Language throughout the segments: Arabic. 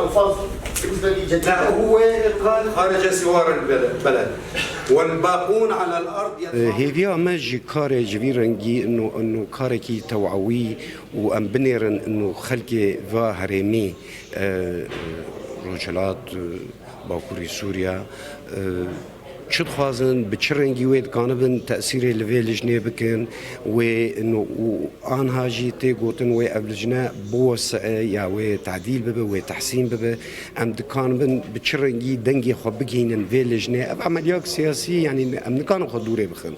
الألفاظ بالنسبة لي جديدة. لا هو قال خارج سوار البلد والباقون على الأرض. هيفيا ماجي كاري جبيرنجي إنه كاركي توعوي وأم بنيرن إنه خلقي فا هرمي رجلات باكوري سوريا شد خوازن بتشرنجي ويد كانبن تأثير لفيلجني بكن وإنه آنها جيتي قوتن وأبلجنا بوس يا وتعديل ببه وتحسين ببه أم دكانبن بتشرنجي دنجي خبجين فيلجنا بعمليات سياسية يعني أم كانوا خدوري بخن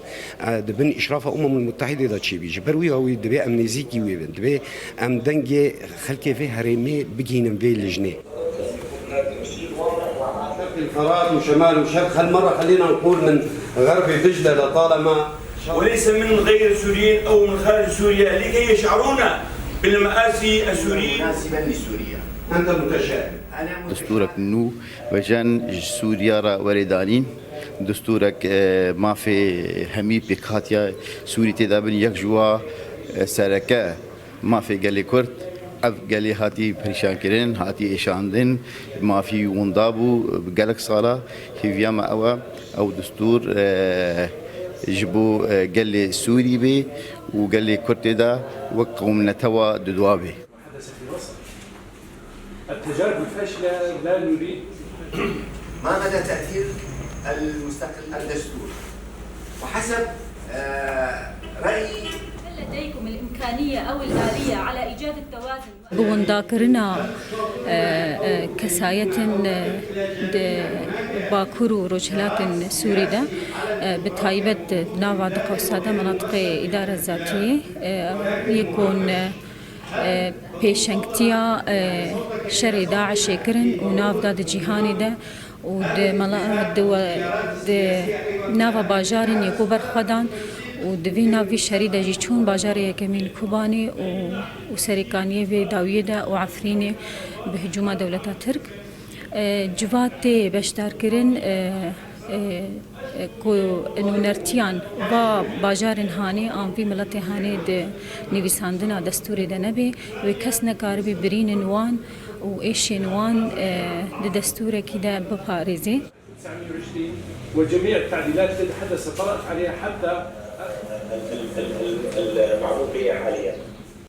دبن إشراف المتحدة دا شيء بيجي بروي هو دبي أم نزيكي ويبن دبي أم دنجي خلكي في هرمي بجين فيلجنا الفرات وشمال وشرق هالمرة خلينا نقول من غرب دجلة لطالما وليس من غير سوريين أو من خارج سوريا لكي يشعرون بالمآسي السورية مناسبا لسوريا. أنت متشائم. دستورك نو وجن سوريا وردانين دستورك ما في همي بكاتيا سوري تدابن يكجوا سركة ما في قالي كرد اف قالي هاتي بريشان كرين هاتي ايشاندن ما في وندابو بقالك صالة هي ما او دستور جبو قالي سوري بي وقالي كرتدا وقوم نتوا ددوابي. حدث في مصر التجارب الفاشلة لا نريد. ما مدى تأثير الدستور وحسب رأي لديكم الإمكانية أو الآلية على إيجاد التوازن؟ بون ذاكرنا كساية باكور ورجلات سوري ده بتايبت ناوا دقوسادة مناطق إدارة ذاتية يكون بيشنكتيا شر داعش كرن وناف داد جيهاني ده ود ملا ناوا باجارن يكوبر خدان ودفينا في شريدة جيشون باجارية كمين كوباني وسريكانية في داوية وعفريني بهجوم دولة ترك جواتي بشتار كرن كو انو نرتيان با باجارن هاني ام في ملت هاني د نویساندنا دستوري د نبي وكس نكاربي برين نوان وايش نوان د دستور كده بباريزي 1920 وجميع التعديلات التي حدث طرأت عليها حتى المعروفية حاليا.